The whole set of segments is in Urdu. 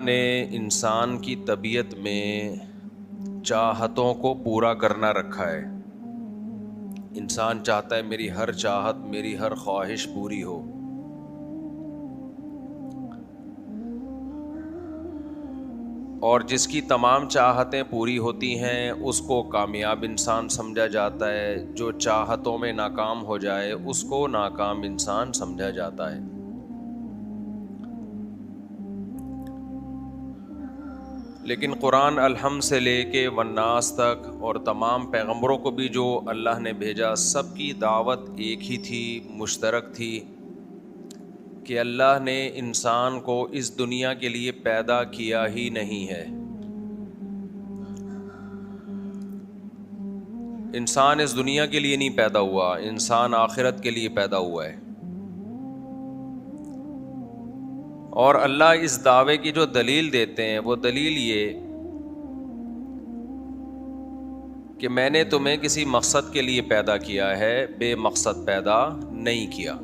نے انسان کی طبیعت میں چاہتوں کو پورا کرنا رکھا ہے. انسان چاہتا ہے میری ہر چاہت، میری ہر خواہش پوری ہو. اور جس کی تمام چاہتیں پوری ہوتی ہیں اس کو کامیاب انسان سمجھا جاتا ہے. جو چاہتوں میں ناکام ہو جائے اس کو ناکام انسان سمجھا جاتا ہے. لیکن قرآن الحمد سے لے کے والناس تک اور تمام پیغمبروں کو بھی جو اللہ نے بھیجا، سب کی دعوت ایک ہی تھی، مشترک تھی، کہ اللہ نے انسان کو اس دنیا کے لیے پیدا کیا ہی نہیں ہے. انسان اس دنیا کے لیے نہیں پیدا ہوا، انسان آخرت کے لیے پیدا ہوا ہے. اور اللہ اس دعوے کی جو دلیل دیتے ہیں وہ دلیل یہ کہ میں نے تمہیں کسی مقصد کے لیے پیدا کیا ہے، بے مقصد پیدا نہیں کیا.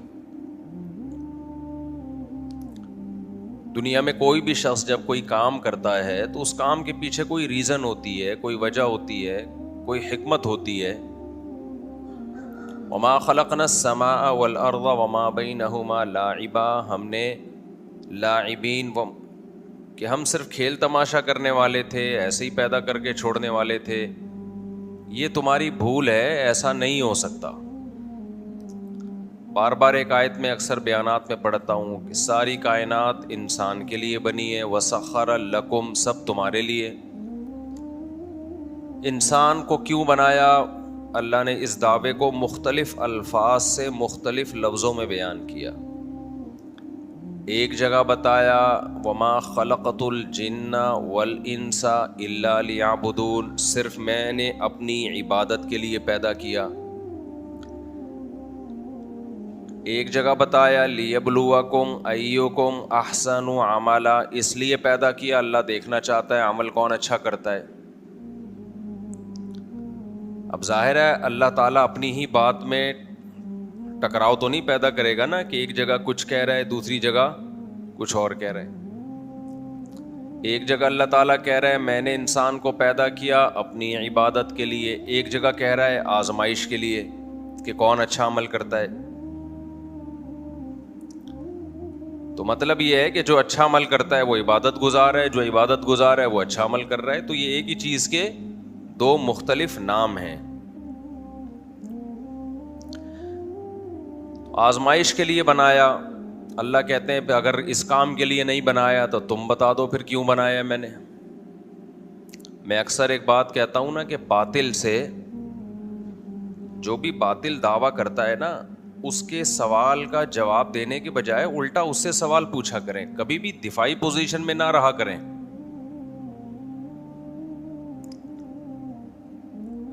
دنیا میں کوئی بھی شخص جب کوئی کام کرتا ہے تو اس کام کے پیچھے کوئی ریزن ہوتی ہے، کوئی وجہ ہوتی ہے، کوئی حکمت ہوتی ہے. وما خلقنا السماء والارض وما بینہما لاعبا، ہم نے لاعبین کہ ہم صرف کھیل تماشا کرنے والے تھے، ایسے ہی پیدا کر کے چھوڑنے والے تھے. یہ تمہاری بھول ہے، ایسا نہیں ہو سکتا. بار بار ایک آیت میں اکثر بیانات میں پڑھتا ہوں کہ ساری کائنات انسان کے لیے بنی ہے. وسخر لکم، سب تمہارے لیے. انسان کو کیوں بنایا؟ اللہ نے اس دعوے کو مختلف الفاظ سے مختلف لفظوں میں بیان کیا. ایک جگہ بتایا وما خلقت الجن والانس الا لیعبدون، صرف میں نے اپنی عبادت کے لیے پیدا کیا. ایک جگہ بتایا لیبلوکم ایکم احسن عملا، اس لیے پیدا کیا اللہ دیکھنا چاہتا ہے عمل کون اچھا کرتا ہے. اب ظاہر ہے اللہ تعالیٰ اپنی ہی بات میں ٹکراؤ تو نہیں پیدا کرے گا نا، کہ ایک جگہ کچھ کہہ رہا ہے دوسری جگہ کچھ اور کہہ رہا ہے. ایک جگہ اللہ تعالیٰ کہہ رہا ہے میں نے انسان کو پیدا کیا اپنی عبادت کے لیے، ایک جگہ کہہ رہا ہے آزمائش کے لیے کہ کون اچھا عمل کرتا ہے. تو مطلب یہ ہے کہ جو اچھا عمل کرتا ہے وہ عبادت گزار ہے، جو عبادت گزار ہے وہ اچھا عمل کر رہا ہے. تو یہ ایک ہی چیز کے دو مختلف نام ہیں. آزمائش کے لیے بنایا، اللہ کہتے ہیں اگر اس کام کے لیے نہیں بنایا تو تم بتا دو پھر کیوں بنایا میں نے. میں اکثر ایک بات کہتا ہوں نا کہ باطل سے جو بھی باطل دعویٰ کرتا ہے نا، اس کے سوال کا جواب دینے کے بجائے الٹا اس سے سوال پوچھا کریں. کبھی بھی دفاعی پوزیشن میں نہ رہا کریں.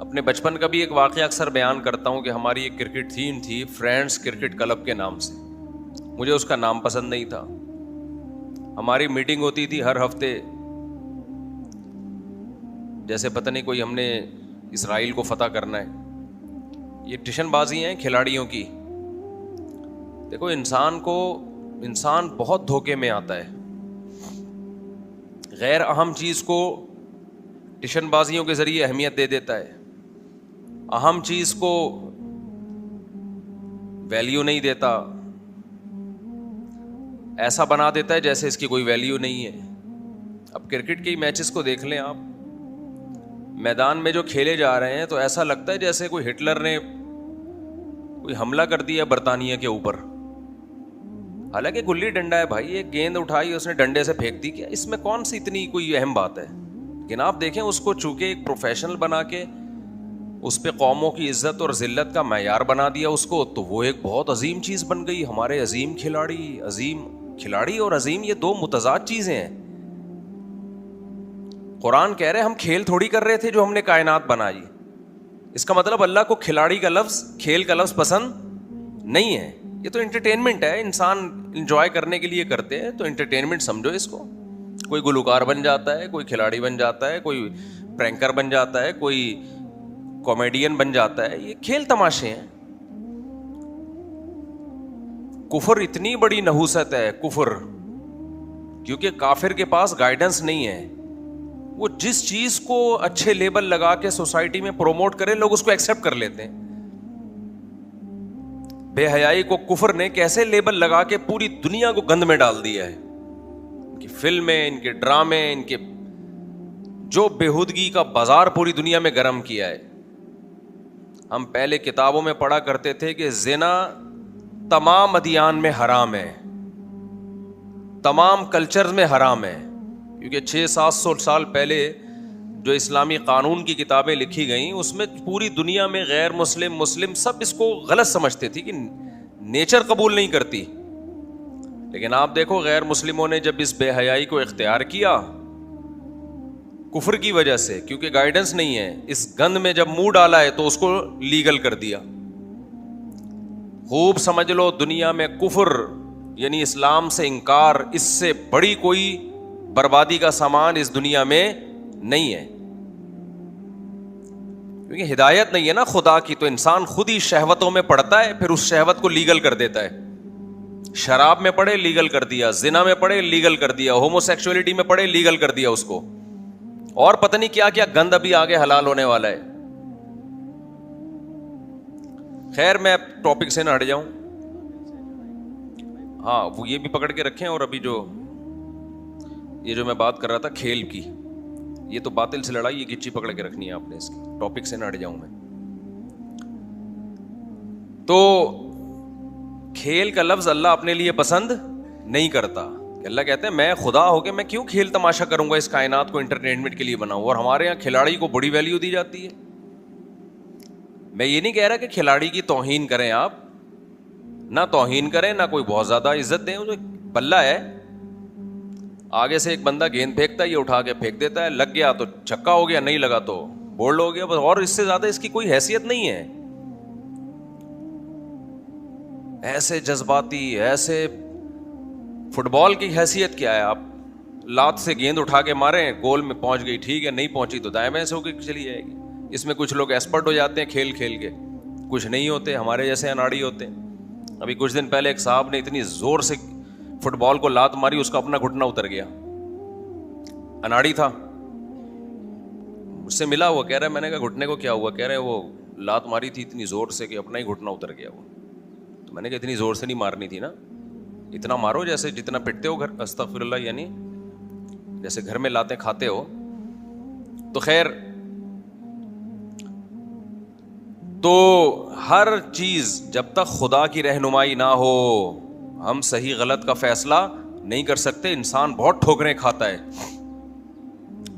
اپنے بچپن کا بھی ایک واقعہ اکثر بیان کرتا ہوں کہ ہماری ایک کرکٹ ٹیم تھی، فرینڈز کرکٹ کلب کے نام سے. مجھے اس کا نام پسند نہیں تھا. ہماری میٹنگ ہوتی تھی ہر ہفتے، جیسے پتہ نہیں کوئی ہم نے اسرائیل کو فتح کرنا ہے. یہ ٹیشن بازی ہیں کھلاڑیوں کی. دیکھو انسان بہت دھوکے میں آتا ہے. غیر اہم چیز کو ٹیشن بازیوں کے ذریعے اہمیت دے دیتا ہے، اہم چیز کو ویلیو نہیں دیتا، ایسا بنا دیتا ہے جیسے اس کی کوئی ویلیو نہیں ہے. اب کرکٹ کے میچز کو دیکھ لیں آپ، میدان میں جو کھیلے جا رہے ہیں تو ایسا لگتا ہے جیسے کوئی ہٹلر نے کوئی حملہ کر دیا برطانیہ کے اوپر. حالانکہ گلی ڈنڈا ہے بھائی، ایک گیند اٹھائی اس نے ڈنڈے سے پھینک دی، کیا اس میں کون سی اتنی کوئی اہم بات ہے. لیکن آپ دیکھیں اس کو چونکہ ایک پروفیشنل بنا کے اس پہ قوموں کی عزت اور ذلت کا معیار بنا دیا اس کو، تو وہ ایک بہت عظیم چیز بن گئی. ہمارے عظیم کھلاڑی اور عظیم یہ دو متضاد چیزیں ہیں. قرآن کہہ رہے ہم کھیل تھوڑی کر رہے تھے جو ہم نے کائنات بنائی. اس کا مطلب اللہ کو کھلاڑی کا لفظ، کھیل کا لفظ پسند نہیں ہے. یہ تو انٹرٹینمنٹ ہے، انسان انجوائے کرنے کے لیے کرتے ہیں، تو انٹرٹینمنٹ سمجھو اس کو. کوئی گلوکار بن جاتا ہے، کوئی کھلاڑی بن جاتا ہے، کوئی پرینکر بن جاتا ہے، کوئی کامیڈین بن جاتا ہے. یہ کھیل تماشے ہیں. کفر اتنی بڑی نحوست ہے کفر کیونکہ کافر کے پاس گائیڈنس نہیں ہے. وہ جس چیز کو اچھے لیبل لگا کے سوسائٹی میں پروموٹ کرے لوگ اس کو ایکسپٹ کر لیتے ہیں. بے حیائی کو کفر نے کیسے لیبل لگا کے پوری دنیا کو گند میں ڈال دیا ہے. ان کی فلمیں, ان کے ڈرامے, ان کے جو بےہودگی کا بازار پوری دنیا میں گرم کیا ہے. ہم پہلے کتابوں میں پڑھا کرتے تھے کہ زنا تمام ادیان میں حرام ہے, تمام کلچر میں حرام ہے, کیونکہ 600-700 سال پہلے جو اسلامی قانون کی کتابیں لکھی گئیں اس میں پوری دنیا میں غیر مسلم مسلم سب اس کو غلط سمجھتے تھے کہ نیچر قبول نہیں کرتی. لیکن آپ دیکھو غیر مسلموں نے جب اس بے حیائی کو اختیار کیا کفر کی وجہ سے, کیونکہ گائیڈنس نہیں ہے, اس گند میں جب منہ ڈالا ہے تو اس کو لیگل کر دیا. خوب سمجھ لو دنیا میں کفر یعنی اسلام سے انکار, اس سے بڑی کوئی بربادی کا سامان اس دنیا میں نہیں ہے. کیونکہ ہدایت نہیں ہے نا خدا کی, تو انسان خود ہی شہوتوں میں پڑتا ہے, پھر اس شہوت کو لیگل کر دیتا ہے. شراب میں پڑے لیگل کر دیا, زنا میں پڑے لیگل کر دیا, ہومو سیکسولیٹی میں پڑے لیگل کر دیا اس کو, اور پتہ نہیں کیا کیا گند ابھی آگے حلال ہونے والا ہے. خیر میں ٹاپک سے نہ ہٹ جاؤں. ہاں وہ یہ بھی پکڑ کے رکھیں, اور ابھی یہ جو میں بات کر رہا تھا کھیل کی, یہ تو باطل سے لڑائی, یہ گچی پکڑ کے رکھنی ہے آپ نے, اس کی ٹاپک سے نہ ہٹ جاؤں میں. تو کھیل کا لفظ اللہ اپنے لیے پسند نہیں کرتا. کہ اللہ کہتے ہیں میں خدا ہو کے میں کیوں کھیل تماشا کروں گا, اس کائنات کو انٹرٹینمنٹ کے لیے بناؤں. اور ہمارے یہاں کھلاڑی کو بڑی ویلیو دی جاتی ہے. میں یہ نہیں کہہ رہا کہ کھلاڑی کی توہین کریں آپ, نہ توہین کریں نہ کوئی بہت زیادہ عزت دیں. بلہ ہے, آگے سے ایک بندہ گیند پھینکتا ہے, یہ اٹھا کے پھینک دیتا ہے, لگ گیا تو چھکا ہو گیا, نہیں لگا تو بولڈ ہو گیا بس, اور اس سے زیادہ اس کی کوئی حیثیت نہیں ہے. ایسے جذباتی, ایسے فٹ بال کی حیثیت کیا ہے؟ آپ لات سے گیند اٹھا کے ماریں, گول میں پہنچ گئی ٹھیک ہے, نہیں پہنچی تو دائیں بائیں سے ہو کے چلی جائے گی. اس میں کچھ لوگ ایکسپرٹ ہو جاتے ہیں کھیل کھیل کے, کچھ نہیں ہوتے, ہمارے جیسے اناڑی ہوتے ہیں. ابھی کچھ دن پہلے ایک صاحب نے اتنی زور سے فٹ بال کو لات ماری, اس کا اپنا گھٹنا اتر گیا. اناڑی تھا, مجھ سے ملا ہوا, کہہ رہا ہے میں نے کہا گھٹنے کو کیا ہوا؟ کہہ رہے وہ لات ماری تھی اتنی زور سے کہ اپنا ہی گھٹنا اتر گیا وہ. تو میں نے کہا اتنی زور سے نہیں مارنی تھی نا, اتنا مارو جیسے جتنا پٹتے ہو گھر, استغفر اللہ, یعنی جیسے گھر میں لاتیں کھاتے ہو. تو خیر, تو ہر چیز جب تک خدا کی رہنمائی نہ ہو ہم صحیح غلط کا فیصلہ نہیں کر سکتے. انسان بہت ٹھوکریں کھاتا ہے.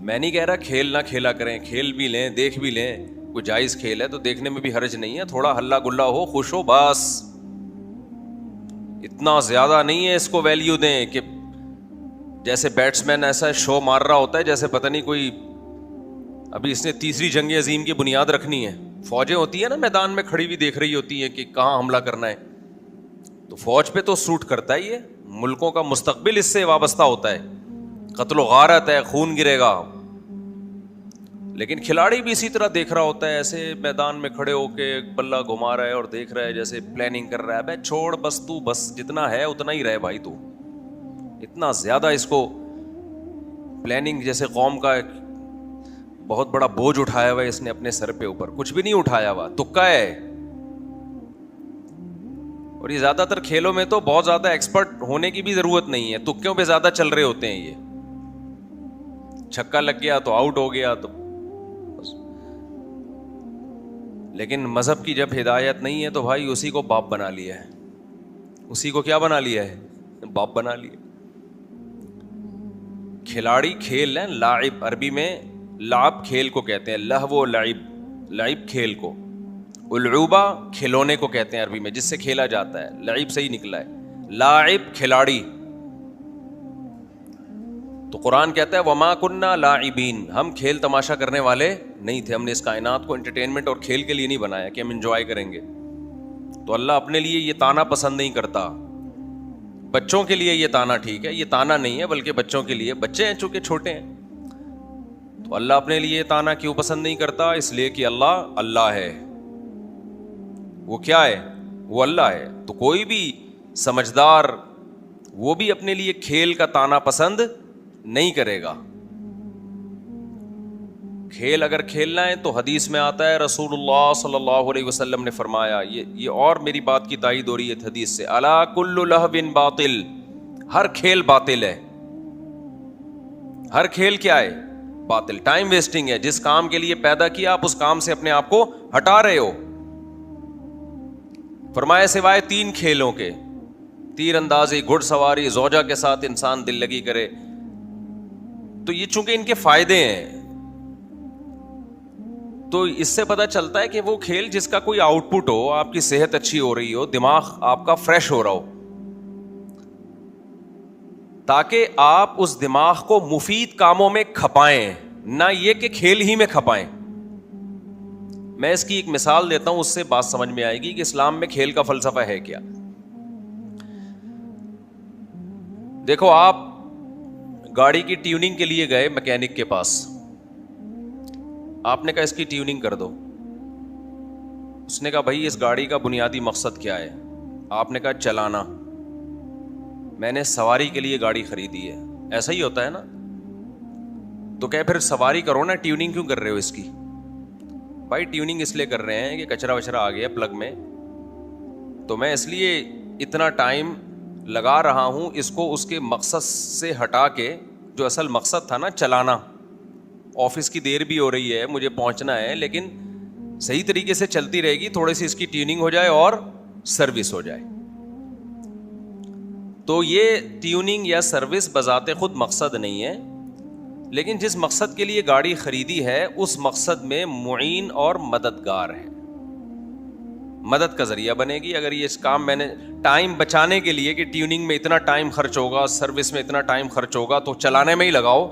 میں نہیں کہہ رہا کھیل نہ کھیلا کریں, کھیل بھی لیں, دیکھ بھی لیں, کوئی جائز کھیل ہے تو دیکھنے میں بھی حرج نہیں ہے, تھوڑا ہلا گلا ہو, خوش ہو بس. اتنا زیادہ نہیں ہے اس کو ویلیو دیں کہ جیسے بیٹسمین ایسا شو مار رہا ہوتا ہے جیسے پتہ نہیں کوئی ابھی اس نے تیسری جنگ عظیم کی بنیاد رکھنی ہے. فوجیں ہوتی ہیں نا میدان میں کھڑی ہوئی دیکھ رہی ہوتی ہیں کہ کہاں حملہ کرنا ہے, تو فوج پہ تو سوٹ کرتا ہے, یہ ملکوں کا مستقبل اس سے وابستہ ہوتا ہے, قتل و غارت ہے, خون گرے گا. لیکن کھلاڑی بھی اسی طرح دیکھ رہا ہوتا ہے, ایسے میدان میں کھڑے ہو کے بلہ گھما رہا ہے اور دیکھ رہا ہے جیسے پلاننگ کر رہا ہے. بھائی چھوڑ بس, تو بس جتنا ہے اتنا ہی رہے بھائی, تو اتنا زیادہ اس کو پلاننگ جیسے قوم کا بہت بڑا بوجھ اٹھایا ہوا ہے اس نے اپنے سر پہ اوپر. کچھ بھی نہیں اٹھایا ہوا, تکا ہے. اور یہ زیادہ تر کھیلوں میں تو بہت زیادہ ایکسپرٹ ہونے کی بھی ضرورت نہیں ہے, تکیوں پہ زیادہ چل رہے ہوتے ہیں. یہ چھکا لگ گیا تو آؤٹ ہو گیا تو بس. لیکن مذہب کی جب ہدایت نہیں ہے تو بھائی اسی کو باپ بنا لیا ہے, اسی کو کیا بنا لیا ہے؟ باپ بنا لیا. کھلاڑی کھیل ہے, لاعب عربی میں لعب کھیل کو کہتے ہیں, لہو و لعب, لعب کھیل کو, العوبہ کھلونے کو کہتے ہیں عربی میں جس سے کھیلا جاتا ہے, لعب سے ہی نکلا ہے, لاعب کھلاڑی. تو قرآن کہتا ہے وما کننا لاعبین, ہم کھیل تماشا کرنے والے نہیں تھے, ہم نے اس کائنات کو انٹرٹینمنٹ اور کھیل کے لیے نہیں بنایا کہ ہم انجوائے کریں گے. تو اللہ اپنے لیے یہ تانا پسند نہیں کرتا. بچوں کے لیے یہ تانا ٹھیک ہے, یہ تانا نہیں ہے بلکہ بچوں کے لیے, بچے ہیں چونکہ چھوٹے ہیں. تو اللہ اپنے لیے تانا کیوں پسند نہیں کرتا؟ اس لیے کہ اللہ ہے. وہ کیا ہے؟ وہ اللہ ہے. تو کوئی بھی سمجھدار وہ بھی اپنے لیے کھیل کا تانا پسند نہیں کرے گا. کھیل اگر کھیلنا ہے تو حدیث میں آتا ہے رسول اللہ صلی اللہ علیہ وسلم نے فرمایا, یہ اور میری بات کی تائید ہو رہی ہے حدیث سے, الا کل لہو باطل, ہر کھیل باطل ہے. ہر کھیل کیا ہے؟ باطل. ٹائم ویسٹنگ ہے. جس کام کے لیے پیدا کیا آپ اس کام سے اپنے آپ کو ہٹا رہے ہو. فرمایا سوائے 3 کھیلوں کے, تیر اندازی, گھڑ سواری, زوجہ کے ساتھ انسان دل لگی کرے. تو یہ چونکہ ان کے فائدے ہیں تو اس سے پتہ چلتا ہے کہ وہ کھیل جس کا کوئی آؤٹ پٹ ہو, آپ کی صحت اچھی ہو رہی ہو, دماغ آپ کا فریش ہو رہا ہو, تاکہ آپ اس دماغ کو مفید کاموں میں کھپائیں, نہ یہ کہ کھیل ہی میں کھپائیں. میں اس کی ایک مثال دیتا ہوں, اس سے بات سمجھ میں آئے گی کہ اسلام میں کھیل کا فلسفہ ہے کیا. دیکھو, آپ گاڑی کی ٹیوننگ کے لیے گئے میکینک کے پاس, آپ نے کہا اس کی ٹیوننگ کر دو. اس نے کہا بھائی اس گاڑی کا بنیادی مقصد کیا ہے؟ آپ نے کہا چلانا. میں نے سواری کے لیے گاڑی خریدی ہے. ایسا ہی ہوتا ہے نا. تو کہ پھر سواری کرو نا, ٹیوننگ کیوں کر رہے ہو اس کی؟ بھائی ٹیوننگ اس لیے کر رہے ہیں کہ کچرا وچرا آ گیا پلگ میں, تو میں اس لیے اتنا ٹائم لگا رہا ہوں اس کو اس کے مقصد سے ہٹا کے, جو اصل مقصد تھا نا چلانا. آفس کی دیر بھی ہو رہی ہے, مجھے پہنچنا ہے, لیکن صحیح طریقے سے چلتی رہے گی, تھوڑی سی اس کی ٹیوننگ ہو جائے اور سروس ہو جائے. تو یہ ٹیوننگ یا سروس بذات خود مقصد نہیں ہے, لیکن جس مقصد کے لیے گاڑی خریدی ہے اس مقصد میں معین اور مددگار ہے, مدد کا ذریعہ بنے گی. اگر یہ اس کام میں نے ٹائم بچانے کے لیے کہ ٹیوننگ میں اتنا ٹائم خرچ ہوگا, سروس میں اتنا ٹائم خرچ ہوگا, تو چلانے میں ہی لگاؤ,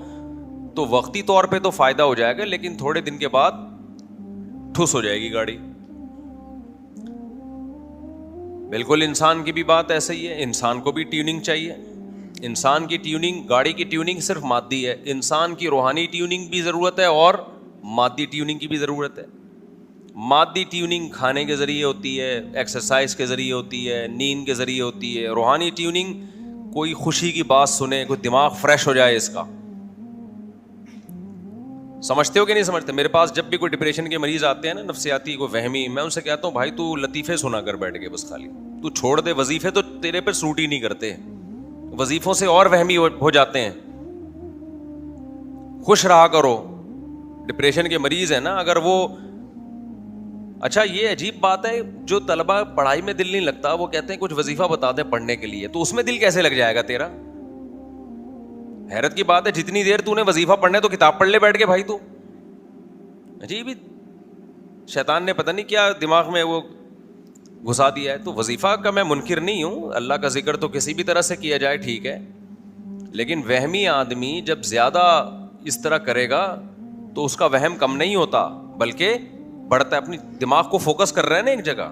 تو وقتی طور پہ تو فائدہ ہو جائے گا, لیکن تھوڑے دن کے بعد ٹھوس ہو جائے گی گاڑی. بالکل انسان کی بھی بات ایسا ہی ہے. انسان کو بھی ٹیوننگ چاہیے. انسان کی ٹیوننگ, گاڑی کی ٹیوننگ صرف مادی ہے, انسان کی روحانی ٹیوننگ بھی ضرورت ہے اور مادی ٹیوننگ کی بھی ضرورت ہے. مادی ٹیوننگ کھانے کے ذریعے ہوتی ہے, ایکسرسائز کے ذریعے ہوتی ہے, نیند کے ذریعے ہوتی ہے. روحانی ٹیوننگ کوئی خوشی کی بات سنے, کوئی دماغ فریش ہو جائے اس کا. سمجھتے ہو کہ نہیں سمجھتے؟ میرے پاس جب بھی کوئی ڈپریشن کے مریض آتے ہیں نا, نفسیاتی, کوئی وہمی, میں ان سے کہتا ہوں بھائی تو لطیفے سنا کر بیٹھ کے بس, خالی تو چھوڑ دے, وظیفے تو تیرے پہ سوٹ ہی نہیں کرتے, وظیفوں سے اور وہمی ہو جاتے ہیں. خوش رہا کرو. ڈپریشن کے مریض ہیں نا, اگر وہ, اچھا یہ عجیب بات ہے, جو طلبہ پڑھائی میں دل نہیں لگتا وہ کہتے ہیں کچھ وظیفہ بتا دیں پڑھنے کے لیے, تو اس میں دل کیسے لگ جائے گا تیرا؟ حیرت کی بات ہے, جتنی دیر تو نے وظیفہ پڑھنے تو کتاب پڑھ لے بیٹھ کے بھائی. تو عجیب ہی شیطان نے پتہ نہیں کیا دماغ میں وہ گھسا دیا ہے. تو وظیفہ کا میں منکر نہیں ہوں, اللہ کا ذکر تو کسی بھی طرح سے کیا جائے ٹھیک ہے, لیکن وہمی آدمی جب زیادہ اس طرح کرے گا تو اس کا وہم کم نہیں ہوتا بلکہ بڑھتا ہے. اپنی دماغ کو فوکس کر رہے ہیں نا ایک جگہ.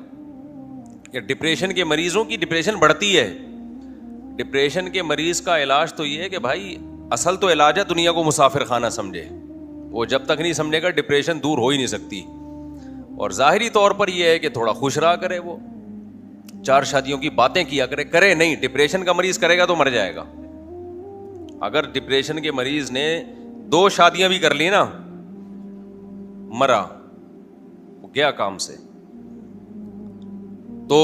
یا ڈپریشن کے مریضوں کی ڈپریشن بڑھتی ہے. ڈپریشن کے مریض کا علاج تو یہ ہے کہ بھائی اصل تو علاج ہے دنیا کو مسافر خانہ سمجھے. وہ جب تک نہیں سمجھے گا ڈپریشن دور ہو ہی نہیں سکتی. اور ظاہری طور پر یہ ہے کہ تھوڑا خوش رہا کرے, وہ 4 شادیوں کی باتیں کیا کرے نہیں. ڈپریشن کا مریض کرے گا تو مر جائے گا. اگر ڈپریشن کے مریض نے 2 شادیاں بھی کر لی نا, مرا, وہ گیا کام سے. تو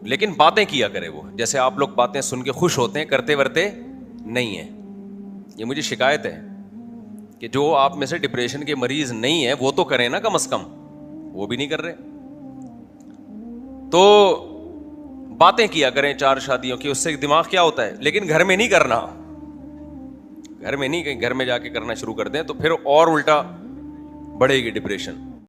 لیکن باتیں کیا کرے وہ, جیسے آپ لوگ باتیں سن کے خوش ہوتے ہیں, کرتے ورتے نہیں ہیں. یہ مجھے شکایت ہے کہ جو آپ میں سے ڈپریشن کے مریض نہیں ہیں وہ تو کریں نا کم از کم, وہ بھی نہیں کر رہے. تو باتیں کیا کریں 4 شادیوں کی, اس سے دماغ کیا ہوتا ہے, لیکن گھر میں نہیں کرنا. گھر میں نہیں, کہیں گھر میں جا کے کرنا شروع کر دیں تو پھر اور الٹا بڑھے گی ڈپریشن.